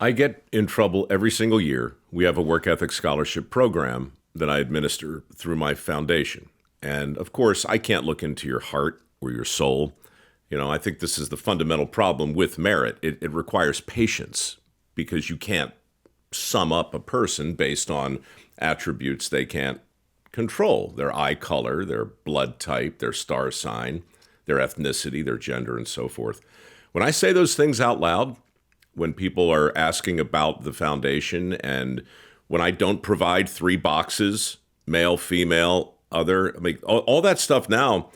I get in trouble every single year. We have a work ethic scholarship program that I administer through my foundation. And of course, I can't look into your heart or your soul. I think this is the fundamental problem with merit. It requires patience because you can't sum up a person based on attributes they can't control: their eye color, their blood type, their star sign, their ethnicity, their gender, and so forth. When I say those things out loud, when people are asking about the foundation, and when I don't provide 3 boxes, male, female, other, I mean, all that stuff now,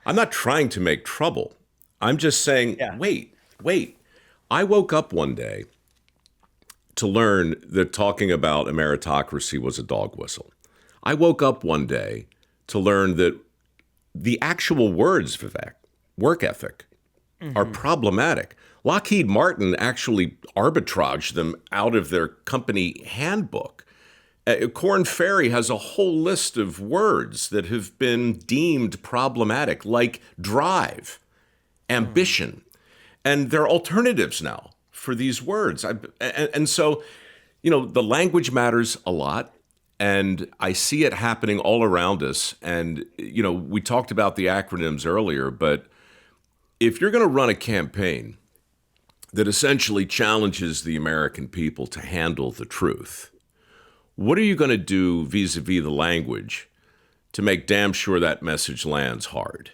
I'm not trying to make trouble. I'm just saying, Yeah. wait. I woke up one day to learn that talking about a meritocracy was a dog whistle. I woke up one day to learn that the actual words, Vivek, work ethic, are problematic. Lockheed Martin actually arbitraged them out of their company handbook. Korn Ferry has a whole list of words that have been deemed problematic, like drive, ambition, and there are alternatives now for these words. And so, the language matters a lot. And I see it happening all around us. And, we talked about the acronyms earlier, but if you're going to run a campaign that essentially challenges the American people to handle the truth, what are you going to do vis-a-vis the language to make damn sure that message lands hard?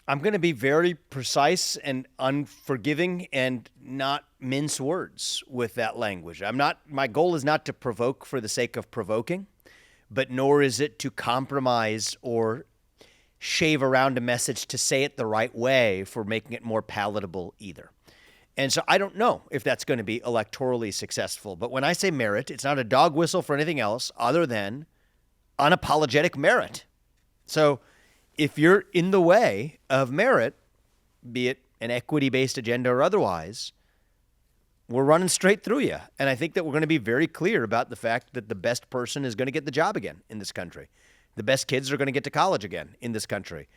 I'm going to be very precise and unforgiving and not mince words with that language. My goal is not to provoke for the sake of provoking, but nor is it to compromise or shave around a message to say it the right way for making it more palatable either. And so I don't know if that's going to be electorally successful. But when I say merit, it's not a dog whistle for anything else other than unapologetic merit. So if you're in the way of merit, be it an equity-based agenda or otherwise, we're running straight through you. And I think that we're going to be very clear about the fact that the best person is going to get the job again in this country. The best kids are going to get to college again in this country.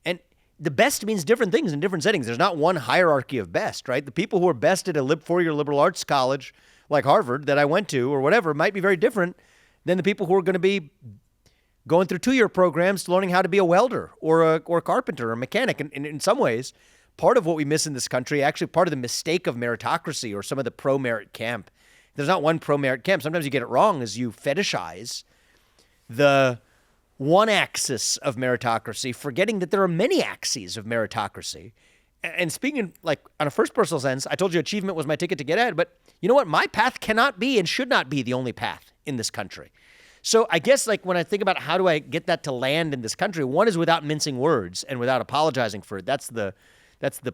And the best means different things in different settings. There's not one hierarchy of best, right? The people who are best at a four-year liberal arts college like Harvard that I went to or whatever might be very different than the people who are going to be going through 2-year programs learning how to be a welder or a carpenter or mechanic. And in some ways, part of what we miss in this country, actually part of the mistake of meritocracy or some of the pro-merit camp, there's not one pro-merit camp. Sometimes you get it wrong as you fetishize the one axis of meritocracy, forgetting that there are many axes of meritocracy. And speaking like on a first personal sense, I told you achievement was my ticket to get ahead, but you know what? My path cannot be and should not be the only path in this country. So I guess like when I think about how do I get that to land in this country, one is without mincing words and without apologizing for it. That's the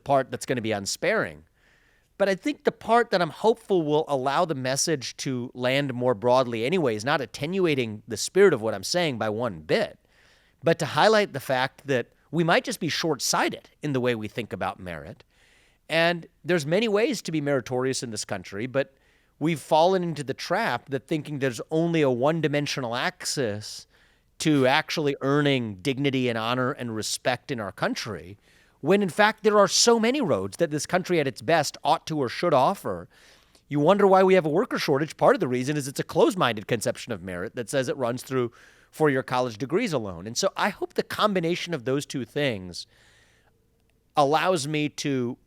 part that's going to be unsparing. But I think the part that I'm hopeful will allow the message to land more broadly anyway is not attenuating the spirit of what I'm saying by one bit, but to highlight the fact that we might just be short-sighted in the way we think about merit. And there's many ways to be meritorious in this country, but we've fallen into the trap that thinking there's only a one-dimensional axis to actually earning dignity and honor and respect in our country, when in fact there are so many roads that this country at its best ought to or should offer. You wonder why we have a worker shortage. Part of the reason is it's a closed-minded conception of merit that says it runs through four-year college degrees alone. And so I hope the combination of those two things allows me to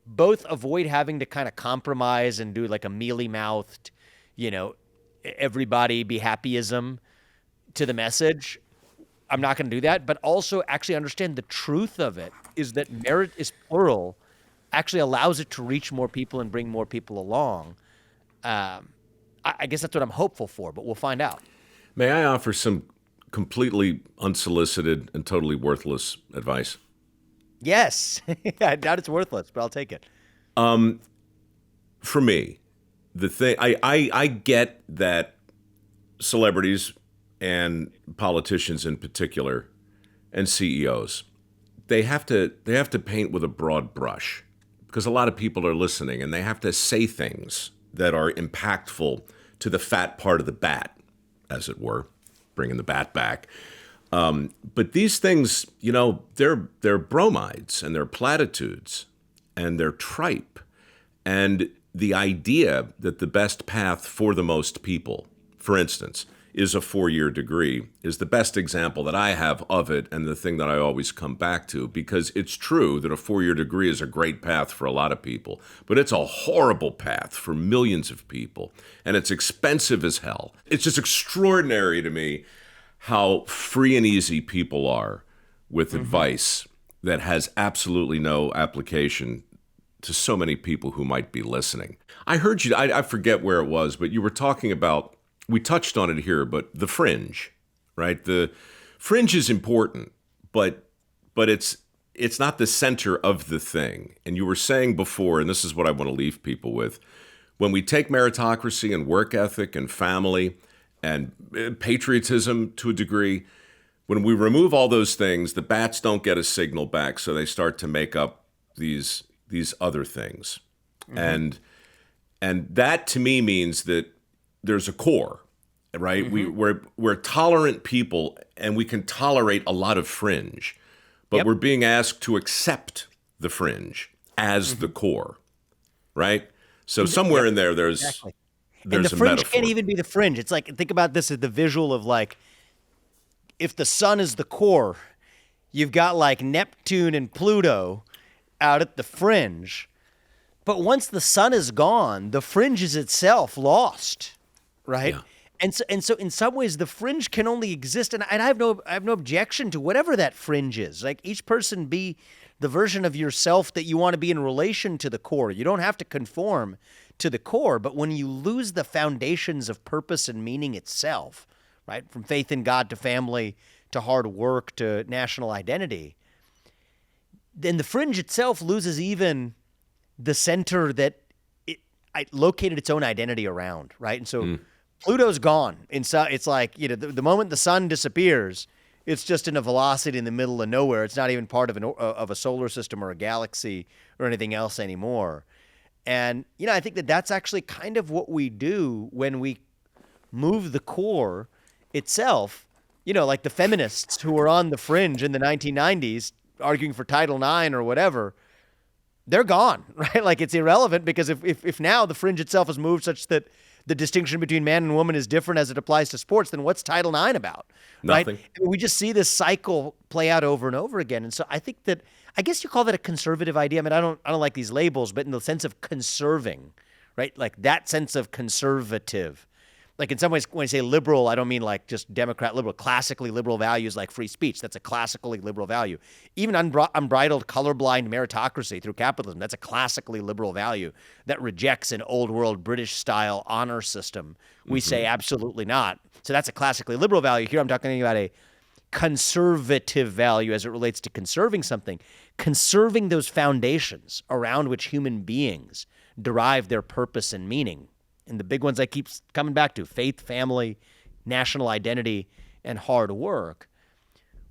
both avoid having to kind of compromise and do like a mealy-mouthed, everybody be happyism to the message. I'm not going to do that, but also actually understand the truth of it is that merit is plural, actually allows it to reach more people and bring more people along. I guess that's what I'm hopeful for, but we'll find out. May I offer some completely unsolicited and totally worthless advice? Yes. I doubt it's worthless, but I'll take it. For me, the thing I get that celebrities and politicians in particular and CEOs, they have to paint with a broad brush because a lot of people are listening and they have to say things that are impactful to the fat part of the bat, as it were, bringing the bat back. But these things, they're bromides and they're platitudes and they're tripe. And the idea that the best path for the most people, for instance, is a 4-year degree is the best example that I have of it, and the thing that I always come back to, because it's true that a 4-year degree is a great path for a lot of people, but it's a horrible path for millions of people, and it's expensive as hell. It's just extraordinary to me how free and easy people are with advice that has absolutely no application to so many people who might be listening. I heard you, I forget where it was, but you were talking about, we touched on it here, but the fringe, right? The fringe is important, but it's not the center of the thing. And you were saying before, and this is what I want to leave people with, when we take meritocracy and work ethic and family and patriotism to a degree, when we remove all those things, the bats don't get a signal back, so they start to make up these other things. And that to me means that there's a core, right? We're tolerant people, and we can tolerate a lot of fringe, but we're being asked to accept the fringe as the core, right? So somewhere in there, there's Exactly. there's And the a fringe metaphor. can't even be the fringe. It's like, think about this as the visual of like, if the sun is the core, you've got like Neptune and Pluto out at the fringe. But once the sun is gone, the fringe is itself lost, right? Yeah. And so in some ways the fringe can only exist, and I have no objection to whatever that fringe is. Like, each person be the version of yourself that you want to be in relation to the core. You don't have to conform to the core, but when you lose the foundations of purpose and meaning itself, right? From faith in God to family to hard work to national identity, then the fringe itself loses even the center that it located its own identity around, right? And so Pluto's gone. And so it's like, the moment the sun disappears, it's just in a velocity in the middle of nowhere. It's not even part of a solar system or a galaxy or anything else anymore. And, I think that that's actually kind of what we do when we move the core itself, like the feminists who were on the fringe in the 1990s arguing for Title IX or whatever, they're gone, right? Like, it's irrelevant, because if now the fringe itself has moved such that the distinction between man and woman is different as it applies to sports, then what's Title IX about? Nothing. Right? We just see this cycle play out over and over again. And so I think that, I guess you call that a conservative idea. I mean, I don't like these labels, but in the sense of conserving, right? Like that sense of conservative. Like, in some ways, when I say liberal, I don't mean like just Democrat liberal. Classically liberal values like free speech, that's a classically liberal value. Even unbridled colorblind meritocracy through capitalism, that's a classically liberal value that rejects an old world British style honor system. We say absolutely not. So that's a classically liberal value. Here I'm talking about a conservative value as it relates to conserving something, conserving those foundations around which human beings derive their purpose and meaning. And the big ones I keep coming back to: faith, family, national identity, and hard work.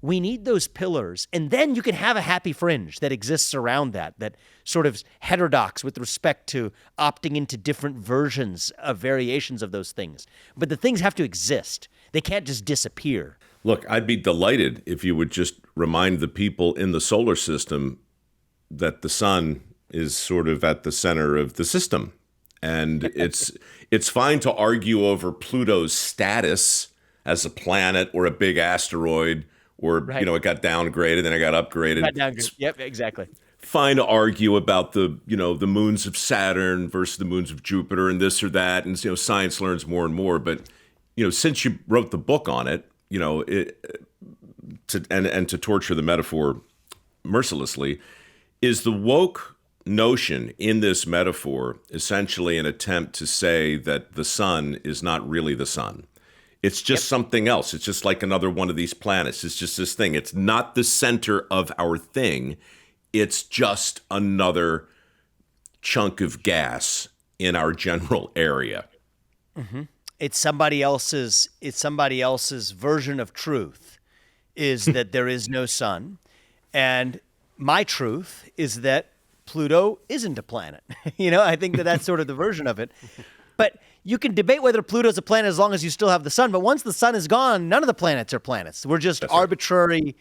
We need those pillars. And then you can have a happy fringe that exists around that sort of heterodox with respect to opting into different versions of variations of those things. But the things have to exist. They can't just disappear. Look, I'd be delighted if you would just remind the people in the solar system that the sun is sort of at the center of the system. And it's fine to argue over Pluto's status as a planet or a big asteroid, or, Right. it got downgraded, then it got upgraded. Yep, exactly. Fine to argue about the moons of Saturn versus the moons of Jupiter and this or that. And, science learns more and more. But, since you wrote the book on it, to torture the metaphor mercilessly, is the woke notion in this metaphor essentially an attempt to say that the sun is not really the sun? It's just something else. It's just like another one of these planets. It's just this thing. It's not the center of our thing. It's just another chunk of gas in our general area. It's somebody else's version of truth, is that there is no sun. And my truth is that Pluto isn't a planet. I think that that's sort of the version of it. But you can debate whether Pluto's a planet as long as you still have the sun. But once the sun is gone, none of the planets are planets. We're just arbitrary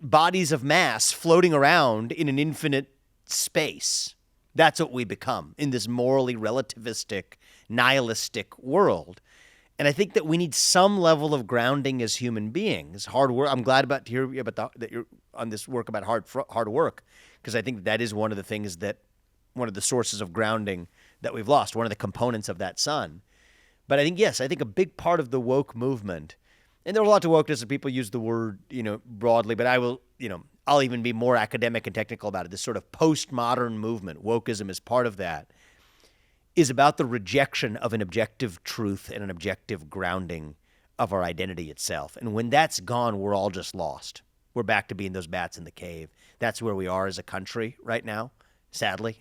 bodies of mass floating around in an infinite space That's what we become in this morally relativistic, nihilistic world. And I think that we need some level of grounding as human beings. Hard work. I'm glad to hear about that you're on this work about hard work, because I think that is one of the things one of the sources of grounding that we've lost, one of the components of that sun. But I think, yes, I think a big part of the woke movement, and there are a lot of wokeness, and people use the word, broadly, but I'll even be more academic and technical about it. This sort of postmodern movement, wokeism is part of that, is about the rejection of an objective truth and an objective grounding of our identity itself. And when that's gone, we're all just lost. We're back to being those bats in the cave. That's where we are as a country right now, sadly.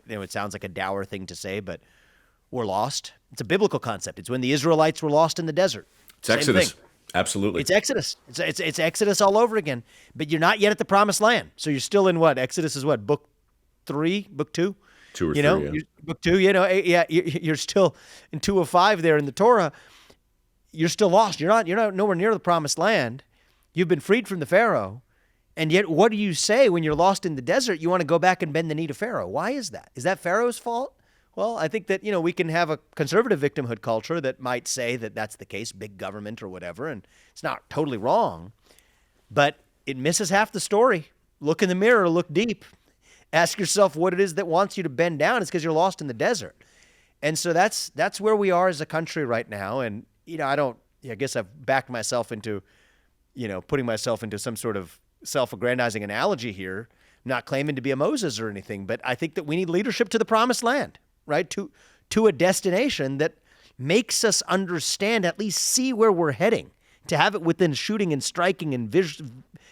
It sounds like a dour thing to say, but we're lost. It's a biblical concept. It's when the Israelites were lost in the desert. It's Exodus. Absolutely. It's Exodus. It's Exodus all over again. But you're not yet at the promised land. So you're still in what? Exodus is what? Book 3? Book 2? 2 or 3, yeah. Book 2, you're still in 2 of 5 there in the Torah. You're still lost. You're not nowhere near the promised land. You've been freed from the Pharaoh. And yet, what do you say when you're lost in the desert? You want to go back and bend the knee to Pharaoh. Why is that? Is that Pharaoh's fault? Well, I think that, we can have a conservative victimhood culture that might say that that's the case, big government or whatever, and it's not totally wrong, but it misses half the story. Look in the mirror, look deep. Ask yourself what it is that wants you to bend down. It's because you're lost in the desert. And so that's where we are as a country right now. And, I guess I've backed myself into, putting myself into some sort of self-aggrandizing analogy here, not claiming to be a Moses or anything, but I think that we need leadership to the promised land, right? To a destination that makes us understand, at least see where we're heading, to have it within shooting and striking and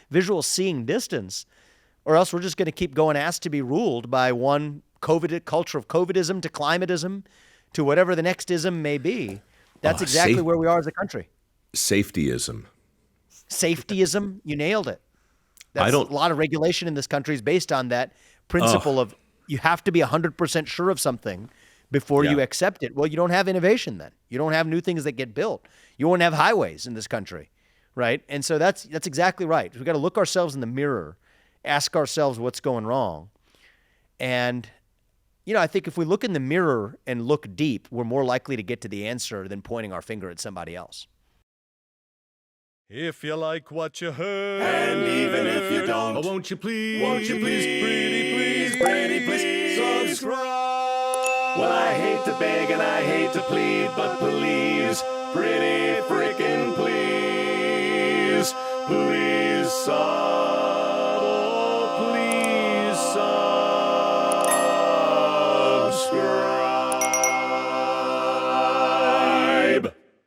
visual seeing distance, or else we're just going to keep going asked to be ruled by one culture of COVIDism to climatism to whatever the next ism may be. That's exactly where we are as a country. Safetyism. Safetyism, you nailed it. A lot of regulation in this country is based on that principle of you have to be 100% sure of something before you accept it. Well, you don't have innovation then. You don't have new things that get built. You won't have highways in this country, right? And so that's exactly right. We've got to look ourselves in the mirror, ask ourselves what's going wrong. And, I think if we look in the mirror and look deep, we're more likely to get to the answer than pointing our finger at somebody else. If you like what you heard, and even if you don't, won't you please, pretty please, subscribe. Well, I hate to beg and I hate to plead, but please, pretty freaking